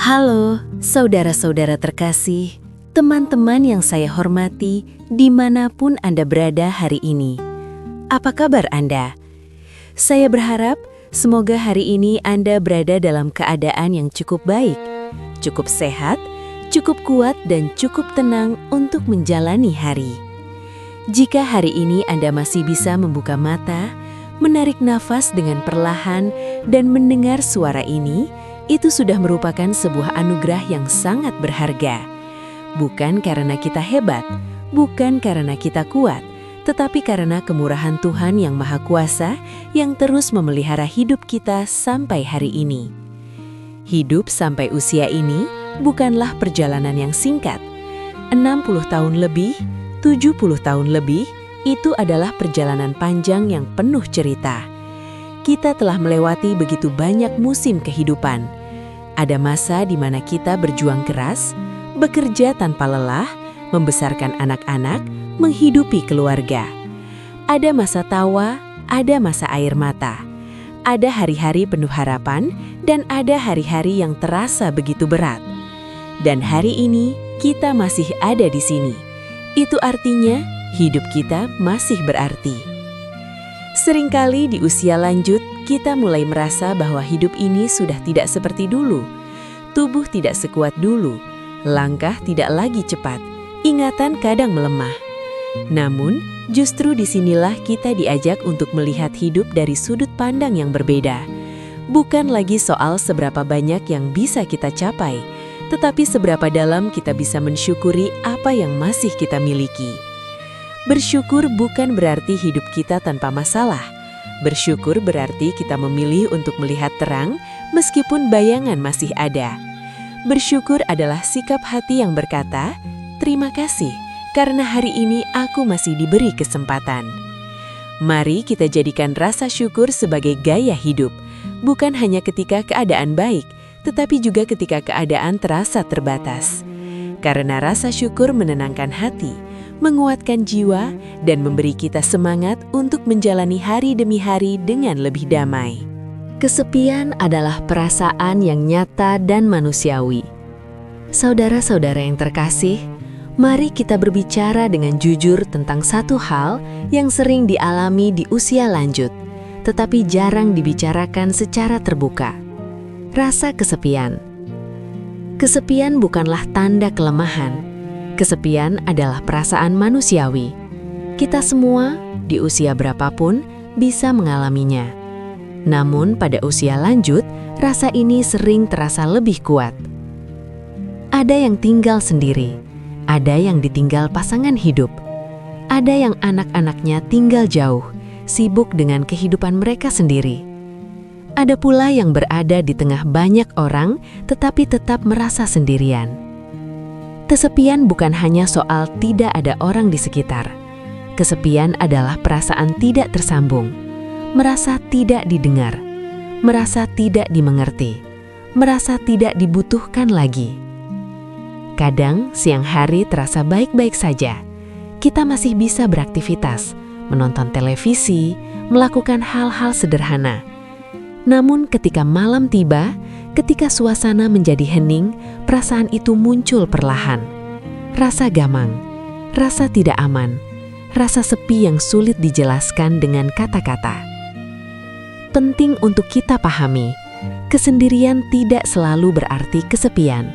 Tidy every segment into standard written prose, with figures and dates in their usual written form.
Halo, saudara-saudara terkasih, teman-teman yang saya hormati dimanapun Anda berada hari ini. Apa kabar Anda? Saya berharap semoga hari ini Anda berada dalam keadaan yang cukup baik, cukup sehat, cukup kuat dan cukup tenang untuk menjalani hari. Jika hari ini Anda masih bisa membuka mata, menarik nafas dengan perlahan dan mendengar suara ini, itu sudah merupakan sebuah anugerah yang sangat berharga. Bukan karena kita hebat, bukan karena kita kuat, tetapi karena kemurahan Tuhan yang Maha Kuasa yang terus memelihara hidup kita sampai hari ini. Hidup sampai usia ini bukanlah perjalanan yang singkat. 60 tahun lebih, 70 tahun lebih, itu adalah perjalanan panjang yang penuh cerita. Kita telah melewati begitu banyak musim kehidupan. Ada masa di mana kita berjuang keras, bekerja tanpa lelah, membesarkan anak-anak, menghidupi keluarga. Ada masa tawa, ada masa air mata. Ada hari-hari penuh harapan, dan ada hari-hari yang terasa begitu berat. Dan hari ini, kita masih ada di sini. Itu artinya, hidup kita masih berarti. Seringkali di usia lanjut, kita mulai merasa bahwa hidup ini sudah tidak seperti dulu. Tubuh tidak sekuat dulu, langkah tidak lagi cepat, ingatan kadang melemah. Namun, justru disinilah kita diajak untuk melihat hidup dari sudut pandang yang berbeda. Bukan lagi soal seberapa banyak yang bisa kita capai, tetapi seberapa dalam kita bisa mensyukuri apa yang masih kita miliki. Bersyukur bukan berarti hidup kita tanpa masalah. Bersyukur berarti kita memilih untuk melihat terang meskipun bayangan masih ada. Bersyukur adalah sikap hati yang berkata, "Terima kasih, karena hari ini aku masih diberi kesempatan." Mari kita jadikan rasa syukur sebagai gaya hidup, bukan hanya ketika keadaan baik, tetapi juga ketika keadaan terasa terbatas. Karena rasa syukur menenangkan hati, menguatkan jiwa, dan memberi kita semangat untuk menjalani hari demi hari dengan lebih damai. Kesepian adalah perasaan yang nyata dan manusiawi. Saudara-saudara yang terkasih, mari kita berbicara dengan jujur tentang satu hal yang sering dialami di usia lanjut, tetapi jarang dibicarakan secara terbuka. Rasa kesepian. Kesepian bukanlah tanda kelemahan. Kesepian adalah perasaan manusiawi. Kita semua, di usia berapapun, bisa mengalaminya. Namun pada usia lanjut, rasa ini sering terasa lebih kuat. Ada yang tinggal sendiri, ada yang ditinggal pasangan hidup, ada yang anak-anaknya tinggal jauh, sibuk dengan kehidupan mereka sendiri. Ada pula yang berada di tengah banyak orang, tetapi tetap merasa sendirian. Kesepian bukan hanya soal tidak ada orang di sekitar. Kesepian adalah perasaan tidak tersambung, merasa tidak didengar, merasa tidak dimengerti, merasa tidak dibutuhkan lagi. Kadang siang hari terasa baik-baik saja. Kita masih bisa beraktivitas, menonton televisi, melakukan hal-hal sederhana. Namun ketika malam tiba, ketika suasana menjadi hening, perasaan itu muncul perlahan. Rasa gamang, rasa tidak aman, rasa sepi yang sulit dijelaskan dengan kata-kata. Penting untuk kita pahami, kesendirian tidak selalu berarti kesepian.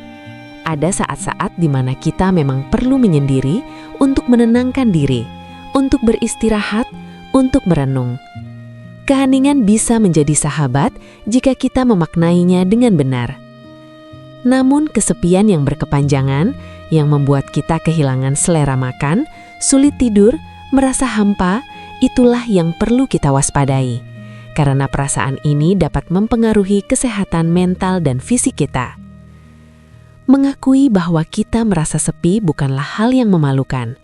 Ada saat-saat di mana kita memang perlu menyendiri untuk menenangkan diri, untuk beristirahat, untuk merenung. Keheningan bisa menjadi sahabat jika kita memaknainya dengan benar. Namun kesepian yang berkepanjangan, yang membuat kita kehilangan selera makan, sulit tidur, merasa hampa, itulah yang perlu kita waspadai. Karena perasaan ini dapat mempengaruhi kesehatan mental dan fisik kita. Mengakui bahwa kita merasa sepi bukanlah hal yang memalukan.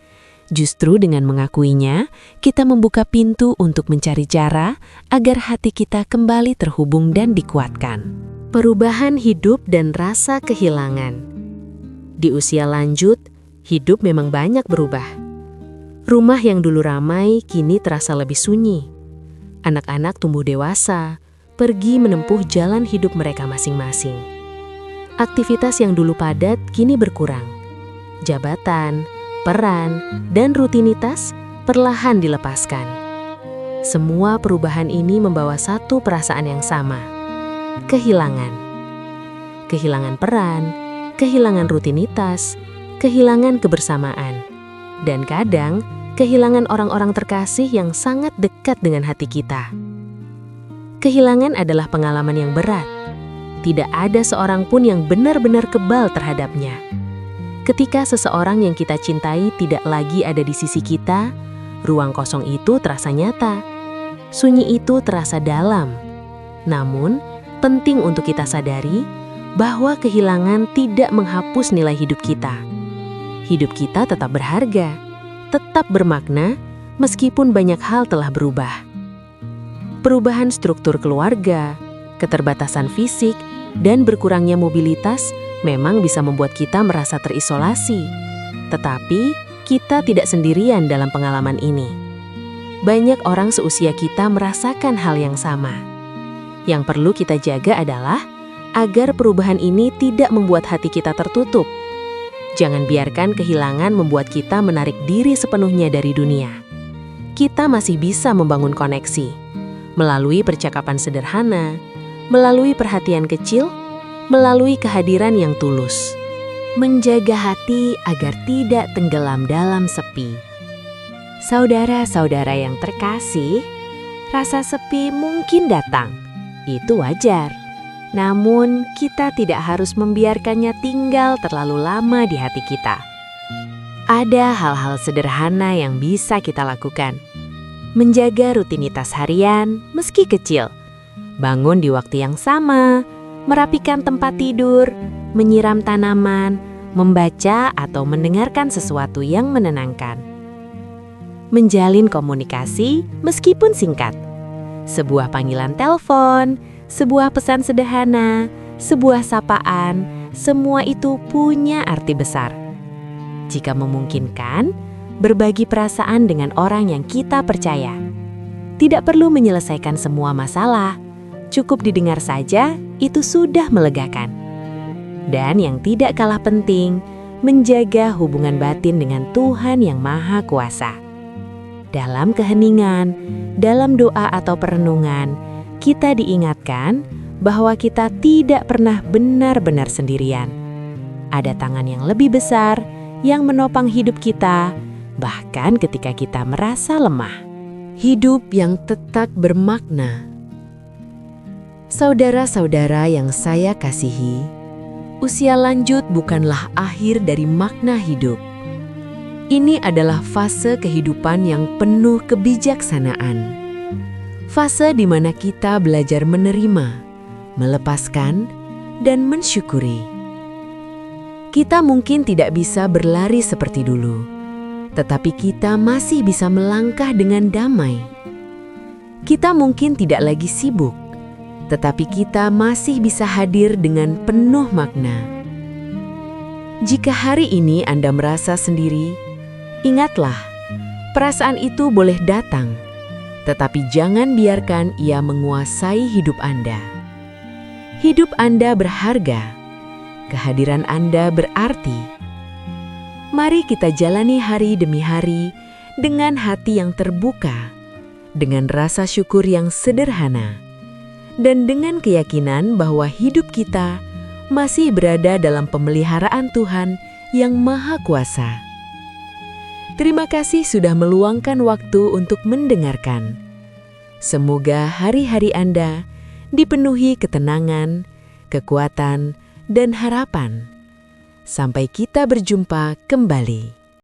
Justru dengan mengakuinya, kita membuka pintu untuk mencari cara agar hati kita kembali terhubung dan dikuatkan. Perubahan hidup dan rasa kehilangan. Di usia lanjut, hidup memang banyak berubah. Rumah yang dulu ramai kini terasa lebih sunyi. Anak-anak tumbuh dewasa, pergi menempuh jalan hidup mereka masing-masing. Aktivitas yang dulu padat kini berkurang. Jabatan, peran, dan rutinitas perlahan dilepaskan. Semua perubahan ini membawa satu perasaan yang sama: kehilangan. Kehilangan peran, kehilangan rutinitas, kehilangan kebersamaan, dan kadang kehilangan orang-orang terkasih yang sangat dekat dengan hati kita. Kehilangan adalah pengalaman yang berat. Tidak ada seorang pun yang benar-benar kebal terhadapnya. Ketika seseorang yang kita cintai tidak lagi ada di sisi kita, ruang kosong itu terasa nyata. Sunyi itu terasa dalam. Namun, penting untuk kita sadari bahwa kehilangan tidak menghapus nilai hidup kita. Hidup kita tetap berharga, tetap bermakna, meskipun banyak hal telah berubah. Perubahan struktur keluarga, keterbatasan fisik, dan berkurangnya mobilitas memang bisa membuat kita merasa terisolasi. Tetapi, kita tidak sendirian dalam pengalaman ini. Banyak orang seusia kita merasakan hal yang sama. Yang perlu kita jaga adalah agar perubahan ini tidak membuat hati kita tertutup. Jangan biarkan kehilangan membuat kita menarik diri sepenuhnya dari dunia. Kita masih bisa membangun koneksi melalui percakapan sederhana, melalui perhatian kecil, melalui kehadiran yang tulus. Menjaga hati agar tidak tenggelam dalam sepi. Saudara-saudara yang terkasih, rasa sepi mungkin datang. Itu wajar. Namun, kita tidak harus membiarkannya tinggal terlalu lama di hati kita. Ada hal-hal sederhana yang bisa kita lakukan. Menjaga rutinitas harian meski kecil. Bangun di waktu yang sama, merapikan tempat tidur, menyiram tanaman, membaca atau mendengarkan sesuatu yang menenangkan. Menjalin komunikasi meskipun singkat. Sebuah panggilan telepon, sebuah pesan sederhana, sebuah sapaan, semua itu punya arti besar. Jika memungkinkan, berbagi perasaan dengan orang yang kita percaya. Tidak perlu menyelesaikan semua masalah, cukup didengar saja, itu sudah melegakan. Dan yang tidak kalah penting, menjaga hubungan batin dengan Tuhan yang Maha Kuasa. Dalam keheningan, dalam doa atau perenungan, kita diingatkan bahwa kita tidak pernah benar-benar sendirian. Ada tangan yang lebih besar yang menopang hidup kita, bahkan ketika kita merasa lemah. Hidup yang tetap bermakna. Saudara-saudara yang saya kasihi, usia lanjut bukanlah akhir dari makna hidup. Ini adalah fase kehidupan yang penuh kebijaksanaan. Fase di mana kita belajar menerima, melepaskan, dan mensyukuri. Kita mungkin tidak bisa berlari seperti dulu, tetapi kita masih bisa melangkah dengan damai. Kita mungkin tidak lagi sibuk, tetapi kita masih bisa hadir dengan penuh makna. Jika hari ini Anda merasa sendiri, ingatlah, perasaan itu boleh datang, tetapi jangan biarkan ia menguasai hidup Anda. Hidup Anda berharga, kehadiran Anda berarti. Mari kita jalani hari demi hari dengan hati yang terbuka, dengan rasa syukur yang sederhana, dan dengan keyakinan bahwa hidup kita masih berada dalam pemeliharaan Tuhan yang Maha Kuasa. Terima kasih sudah meluangkan waktu untuk mendengarkan. Semoga hari-hari Anda dipenuhi ketenangan, kekuatan, dan harapan. Sampai kita berjumpa kembali.